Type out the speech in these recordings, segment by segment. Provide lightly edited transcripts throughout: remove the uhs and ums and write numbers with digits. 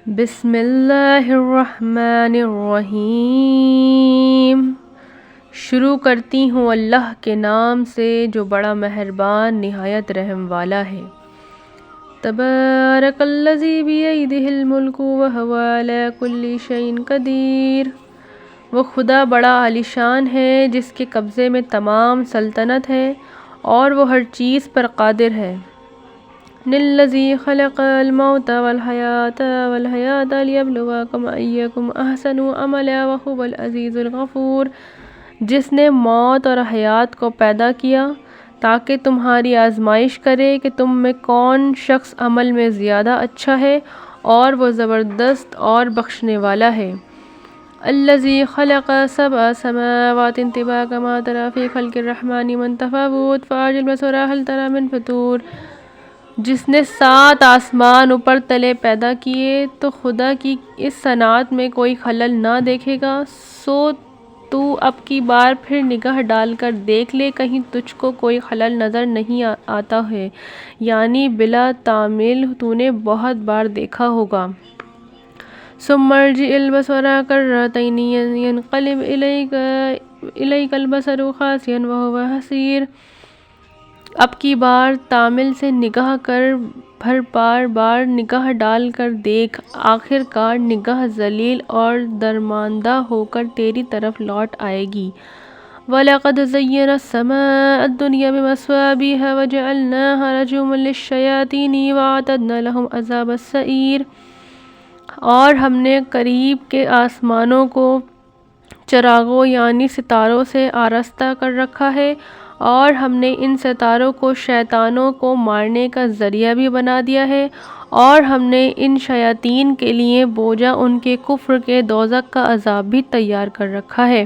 بسم اللہ الرحمن الرحیم۔ شروع کرتی ہوں اللہ کے نام سے جو بڑا مہربان نہایت رحم والا ہے۔ تبارک الذی بیدہ الملک وہو علی کل شیء قدیر۔ وہ خدا بڑا عالیشان ہے جس کے قبضے میں تمام سلطنت ہے اور وہ ہر چیز پر قادر ہے۔ الذی خلق الموت والحیاة لیبلوکم ایکم احسن عملا وہو العزیز الغفور۔ جس نے موت اور حیات کو پیدا کیا تاکہ تمہاری آزمائش کرے کہ تم میں کون شخص عمل میں زیادہ اچھا ہے، اور وہ زبردست اور بخشنے والا ہے۔ الذی خلق سبع سماوات طباقا ما تری فی خلق الرحمن من تفاوت فارجع البصر هل تری من فطور۔ جس نے 7 آسمان اوپر تلے پیدا کیے تو خدا کی اس صنعت میں کوئی خلل نہ دیکھے گا، سو تو اب کی بار پھر نگاہ ڈال کر دیکھ لے، کہیں تجھ کو کوئی خلل نظر نہیں آتا ہے، یعنی بلا تعمیل تو نے بہت بار دیکھا ہوگا۔ ثم ارجع البصر کرتین ينقلب الیک البصر خاسئا وهو حسیر۔ اب کی بار تعمیل سے نگاہ کر، بھر بار نگاہ ڈال کر دیکھ، آخر کار نگاہ ذلیل اور درماندہ ہو کر تیری طرف لوٹ آئے گی۔ وَلَقَدْ زَيَّنَا السَّمَاءَ الدُّنْيَا بِمَصَابِيحَ وَجَعَلْنَاهَا رُجُومًا لِلشَّيَاطِينِ وَأَعْتَدْنَا لَهُمْ عَذَابَ السَّعِيرِ۔ اور ہم نے قریب کے آسمانوں کو چراغوں یعنی ستاروں سے آراستہ کر رکھا ہے، اور ہم نے ان ستاروں کو شیطانوں کو مارنے کا ذریعہ بھی بنا دیا ہے، اور ہم نے ان شیاطین کے لیے بوجھا ان کے کفر کے دوزخ کا عذاب بھی تیار کر رکھا ہے۔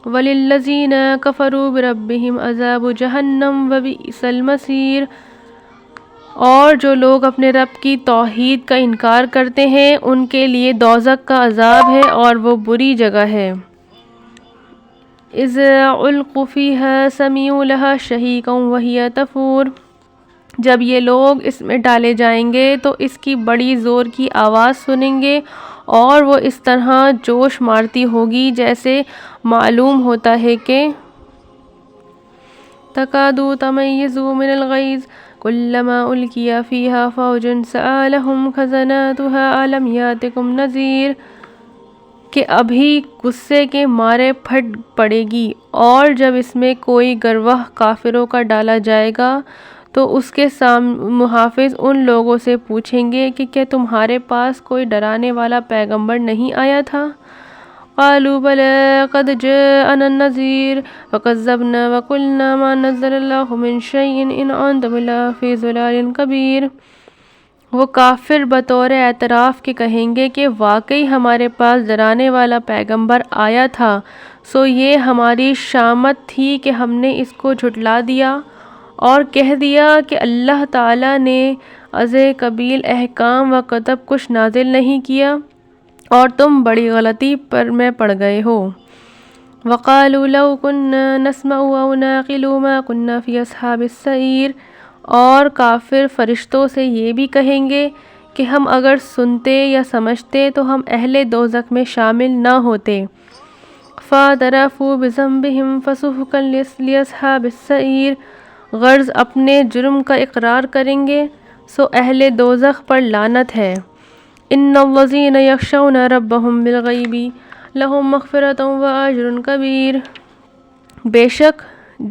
وَلِلَّذِينَ كَفَرُوا بِرَبِّهِمْ عَذَابُ جَهَنَّمَ وَبِئْسَ الْمَصِيرُ۔ اور جو لوگ اپنے رب کی توحید کا انکار کرتے ہیں ان کے لیے دوزخ کا عذاب ہے اور وہ بری جگہ ہے۔ اذ القوا فیہا سمعوا لہا شہیقا وہی تفور۔ جب یہ لوگ اس میں ڈالے جائیں گے تو اس کی بڑی زور کی آواز سنیں گے، اور وہ اس طرح جوش مارتی ہوگی جیسے معلوم ہوتا ہے کہ تکاد تمیز من الغیظ کلما القی فیہا فوج سألہم خزنتہا الم یاتکم نذیر۔ کہ ابھی غصے کے مارے پھٹ پڑے گی، اور جب اس میں کوئی گروہ کافروں کا ڈالا جائے گا تو اس کے محافظ ان لوگوں سے پوچھیں گے کہ کیا تمہارے پاس کوئی ڈرانے والا پیغمبر نہیں آیا تھا؟ قالوا بلی قد جاءنا النذیر فکذبنا وقلنا ما نزل اللہ من شیء ان انتم الا فی ضلال کبیر۔ وہ کافر بطور اعتراف کے کہیں گے کہ واقعی ہمارے پاس ڈرانے والا پیغمبر آیا تھا، سو یہ ہماری شامت تھی کہ ہم نے اس کو جھٹلا دیا اور کہہ دیا کہ اللہ تعالیٰ نے عزیز قبیل احکام و کتب کچھ نازل نہیں کیا اور تم بڑی غلطی میں پڑ گئے ہو۔ وَقَالُوا لَوْ كُنَّا نَسْمَعُ أَوْ نَعْقِلُ مَا كُنَّا فِي أَصْحَابِ السَّعِيرِ۔ اور کافر فرشتوں سے یہ بھی کہیں گے کہ ہم اگر سنتے یا سمجھتے تو ہم اہل دوزخ میں شامل نہ ہوتے۔ فَاعْتَرَفُوا بِذَنبِهِمْ فَسُحْقًا لِأَصْحَابِ السَّعِيرِ۔ غرض اپنے جرم کا اقرار کریں گے، سو اہل دوزخ پر لعنت ہے۔ إِنَّ الَّذِينَ يَخْشَوْنَ رَبَّهُمْ بِالْغَيْبِ لَهُمْ مَغْفِرَةٌ وَأَجْرٌ كَبِيرٌ۔ بے شک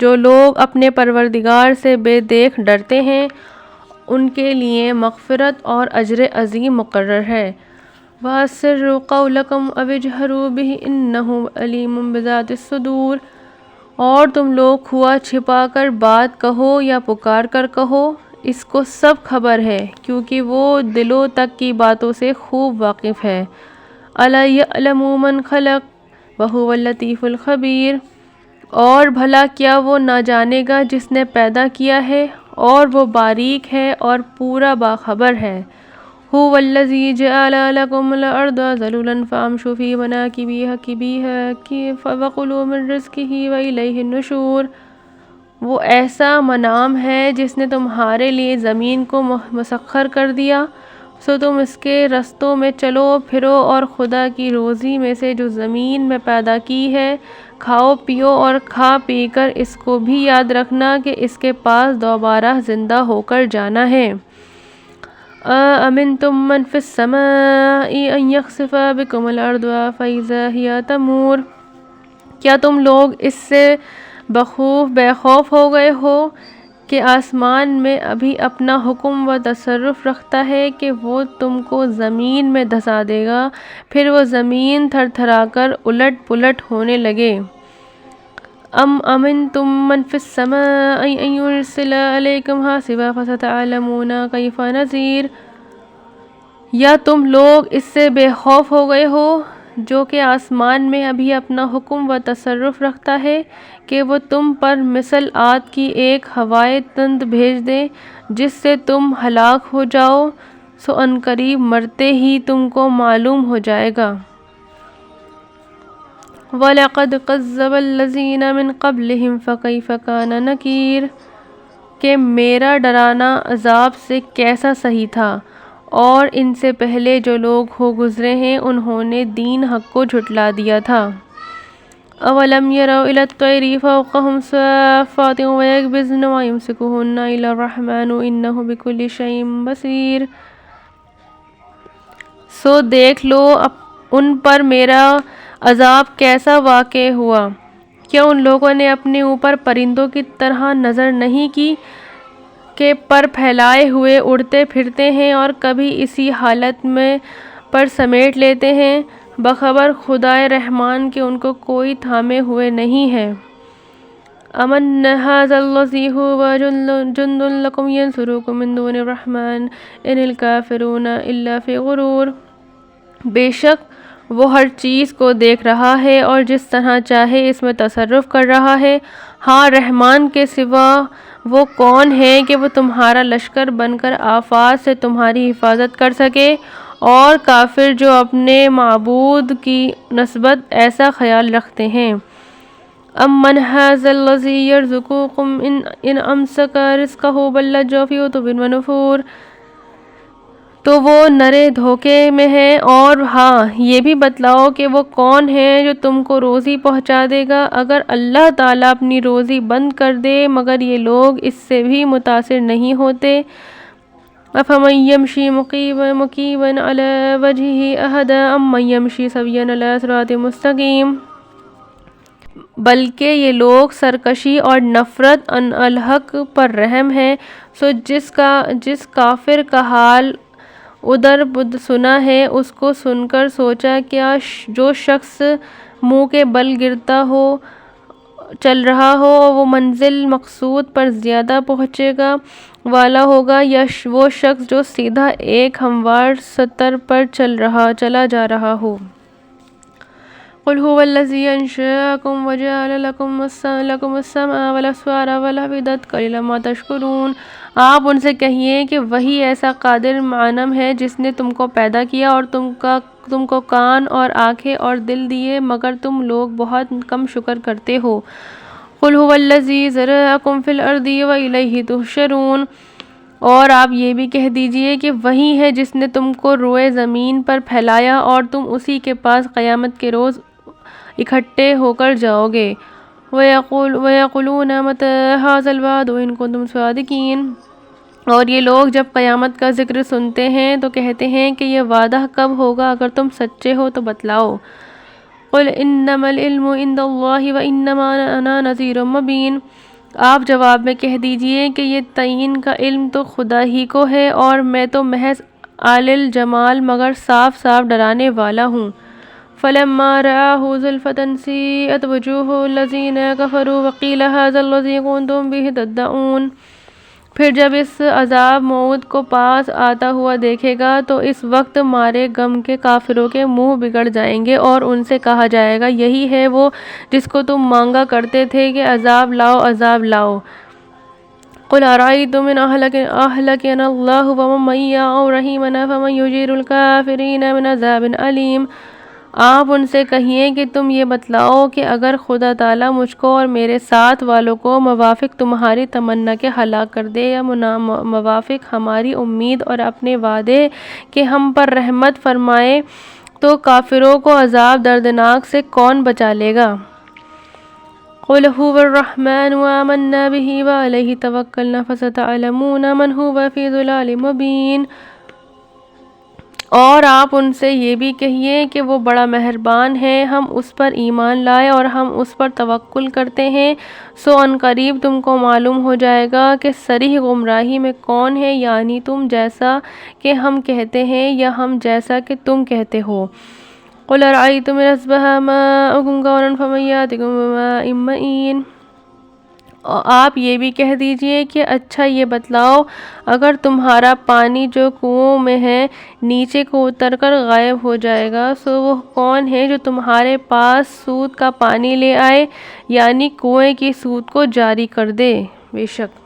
جو لوگ اپنے پروردگار سے بے دیکھ ڈرتے ہیں ان کے لیے مغفرت اور اجر عظیم مقرر ہے۔ وَأَسِرُّوا قَوْلَكُمْ أَوِ اجْهَرُوا بِهِ إِنَّهُ عَلِيمٌ بِذَاتِ الصُّدُورِ۔ اور تم لوگ کھوا چھپا کر بات کہو یا پکار کر کہو، اس کو سب خبر ہے کیونکہ وہ دلوں تک کی باتوں سے خوب واقف ہے۔ أَلَا يَعْلَمُ مَنْ خَلَقَ وَهُوَ اللَّطِيفُ الْخَبِيرُ۔ اور بھلا کیا وہ نہ جانے گا جس نے پیدا کیا ہے، اور وہ باریک ہے اور پورا باخبر ہے۔ هُوَ الَّذِي جَعَلَ لَكُمُ الْأَرْضَ ذَلُولًا فَامْشُوا فِي مَنَاكِبِهَا وَكُلُوا مِن رِّزْقِهِ وَإِلَيْهِ النُّشُورُ۔ وہ ایسا منعم ہے جس نے تمہارے لیے زمین کو مسخر کر دیا، سو تم اس کے رستوں میں چلو پھرو اور خدا کی روزی میں سے جو زمین میں پیدا کی ہے کھاؤ پیو، اور کھا پی کر اس کو بھی یاد رکھنا کہ اس کے پاس دوبارہ زندہ ہو کر جانا ہے۔ أَأَمِنْتُم مَّن فِي السَّمَاءِ أَن يَخْسِفَ بِكُمُ الْأَرْضَ فَإِذَا هِيَ تَمُورُ، کیا تم لوگ اس سے بے خوف ہو گئے ہو کہ آسمان میں ابھی اپنا حکم و تصرف رکھتا ہے کہ وہ تم کو زمین میں دھسا دے گا، پھر وہ زمین تھر تھرا کر الٹ پلٹ ہونے لگے۔ ام امنتم من فی السماء ان یرسل علیکم حاصبا فستعلمون کیف نذیر، یا تم لوگ اس سے بے خوف ہو گئے ہو جو کہ آسمان میں ابھی اپنا حکم و تصرف رکھتا ہے کہ وہ تم پر مثل آد کی ایک ہوائے تند بھیج دے جس سے تم ہلاک ہو جاؤ، سو عنقریب مرتے ہی تم کو معلوم ہو جائے گا۔ وَلَقَدْ كَذَّبَ الَّذِينَ مِن قَبْلِهِمْ فَكَيْفَ كَانَ نَكِيرِ، کہ میرا ڈرانا عذاب سے کیسا صحیح تھا، اور ان سے پہلے جو لوگ ہو گزرے ہیں انہوں نے دین حق کو جھٹلا دیا تھا۔ أَوَلَمْ يَرَوْا إِلَى الطَّيْرِ فَوْقَهُمْ صَافَّاتٍ وَيَقْبِضْنَ مَا يُمْسِكُهُنَّ إِلَّا الرَّحْمَنُ إِنَّهُ بِكُلِّ شَيْءٍ بَصِيرٌ، سو دیکھ لو ان پر میرا عذاب کیسا واقع ہوا، کیا ان لوگوں نے اپنے اوپر پرندوں کی طرح نظر نہیں کی کہ پر پھیلائے ہوئے اڑتے پھرتے ہیں اور کبھی اسی حالت میں پر سمیٹ لیتے ہیں، بخبر خدائے رحمان کہ ان کو کوئی تھامے ہوئے نہیں ہے۔ أَمَنَّ هَٰذَا الَّذِي هُوَ جُندٌ لَّكُمْ يَنصُرُكُم مِّن دُونِ الرَّحْمَٰنِ إِنِ الْكَافِرُونَ إِلَّا فِي غُرُورٍ، بے شک وہ ہر چیز کو دیکھ رہا ہے اور جس طرح چاہے اس میں تصرف کر رہا ہے، ہاں رحمان کے سوا وہ کون ہے کہ وہ تمہارا لشکر بن کر آفات سے تمہاری حفاظت کر سکے، اور کافر جو اپنے معبود کی نسبت ایسا خیال رکھتے ہیں۔ أَمَّنْ هَٰذَا الَّذِي يَرْزُقُكُمْ إِنْ أَمْسَكَ رِزْقَهُ بَل لَّجُّوا فِي عُتُوٍّ وَنُفُورٍ، تو وہ نرے دھوکے میں ہے، اور ہاں یہ بھی بتلاؤ کہ وہ کون ہے جو تم کو روزی پہنچا دے گا اگر اللہ تعالیٰ اپنی روزی بند کر دے، مگر یہ لوگ اس سے بھی متاثر نہیں ہوتے۔ أَفَمَن يَمْشِي مُكِبًّا عَلَىٰ وَجْهِهِ أَهْدَىٰ أَمَّن يَمْشِي سَوِيًّا عَلَىٰ صِرَاطٍ مُّسْتَقِيمٍ، بلکہ یہ لوگ سرکشی اور نفرت عن الحق پر رحم ہے، سو جس کافر کا حال ادھر بدھ سنا ہے اس کو سن کر سوچا کیا جو شخص منہ کے بل گرتا ہو چل رہا ہو وہ منزل مقصود پر زیادہ پہنچے گا والا ہوگا، یا وہ شخص جو سیدھا ایک ہموار سطر پر چلا جا رہا ہو۔ قُلْ هُوَ الَّذِي أَنشَأَكُمْ وَجَعَلَ لَكُمُ السَّمْعَ وَالْأَبْصَارَ وَالْأَفْئِدَةَ قَلِيلًا مَا تَشْكُرُونَ، آپ ان سے کہیے کہ وہی ایسا قادر معنم ہے جس نے تم کو پیدا کیا اور تم کو کان اور آنکھیں اور دل دیے، مگر تم لوگ بہت کم شکر کرتے ہو۔ قُلْ هُوَ الَّذِي ذَرَأَكُمْ فِي الْأَرْضِ وَإِلَيْهِ تُحْشَرُونَ، اور آپ یہ بھی کہہ دیجئے کہ وہی ہے جس نے تم کو روئے زمین پر پھیلایا اور تم اسی کے پاس قیامت کے روز اکٹھے ہو کر جاؤ گے۔ وَيَقُولُونَ مَتَىٰ هَٰذَا الْوَعْدُ إِن كُنتُمْ صَادِقِينَ، اور یہ لوگ جب قیامت کا ذکر سنتے ہیں تو کہتے ہیں کہ یہ وعدہ کب ہوگا، اگر تم سچے ہو تو بتلاؤ۔ قُلْ إِنَّمَا الْعِلْمُ عِندَ اللَّهِ وَإِنَّمَا أَنَا نَذِيرٌ مُّبِينٌ، آپ جواب میں کہہ دیجئے کہ یہ تعین کا علم تو خدا ہی کو ہے اور میں تو محض عالی الجمال مگر صاف صاف ڈرانے والا ہوں۔ فَلَمَّا رَآهُ زُلْفَةً سِیئَتْ وُجُوهُ الَّذِینَ كَفَرُوا وَقِیلَ هَٰذَا الَّذِی کُنتُم بِهِ تَدَّعُونَ، پھر جب اس عذاب موعود کو پاس آتا ہوا دیکھے گا تو اس وقت مارے غم کے کافروں کے منہ بگڑ جائیں گے اور ان سے کہا جائے گا یہی ہے وہ جس کو تم مانگا کرتے تھے کہ عذاب لاؤ عذاب لاؤ۔ قُلْ أَرَأَیْتُمْ إِنْ أَهْلَكَنَا اللَّهُ وَمَن مَّن مَّعَهُ رَحِیمًا فَمَن یُجِیرُ الْکَافِرِینَ مِنْ عَذَابٍ أَلِیمٍ، آپ ان سے کہیے کہ تم یہ بتلاؤ کہ اگر خدا تعالیٰ مجھ کو اور میرے ساتھ والوں کو موافق تمہاری تمنا کے ہلاک کر دے یا موافق ہماری امید اور اپنے وعدے کہ ہم پر رحمت فرمائے تو کافروں کو عذاب دردناک سے کون بچا لے گا؟ قُلْ هُوَ الرَّحْمَنُ وَآمَنَّا بِهِ وَعَلَيْهِ تَوَكَّلْنَا فَسَتَعْلَمُونَ مَنْ هُوَ فِي ضَلَالٍ مُبِينٍ۔ اور آپ ان سے یہ بھی کہیے کہ وہ بڑا مہربان ہے، ہم اس پر ایمان لائے اور ہم اس پر توکل کرتے ہیں، سو ان قریب تم کو معلوم ہو جائے گا کہ صریح گمراہی میں کون ہے، یعنی تم جیسا کہ ہم کہتے ہیں یا ہم جیسا کہ تم کہتے ہو۔ قُلْ أَرَأَيْتُمْ إِنْ أَصْبَحَ مَاؤُكُمْ غَوْرًا فَمَنْ يَأْتِكُم بِمَاءٍ مَّعِينٍ۔ آپ یہ بھی کہہ دیجئے کہ اچھا یہ بتلاؤ، اگر تمہارا پانی جو کنووں میں ہے نیچے کو اتر کر غائب ہو جائے گا، سو وہ کون ہے جو تمہارے پاس سود کا پانی لے آئے، یعنی کنویں کی سود کو جاری کر دے؟ بے شک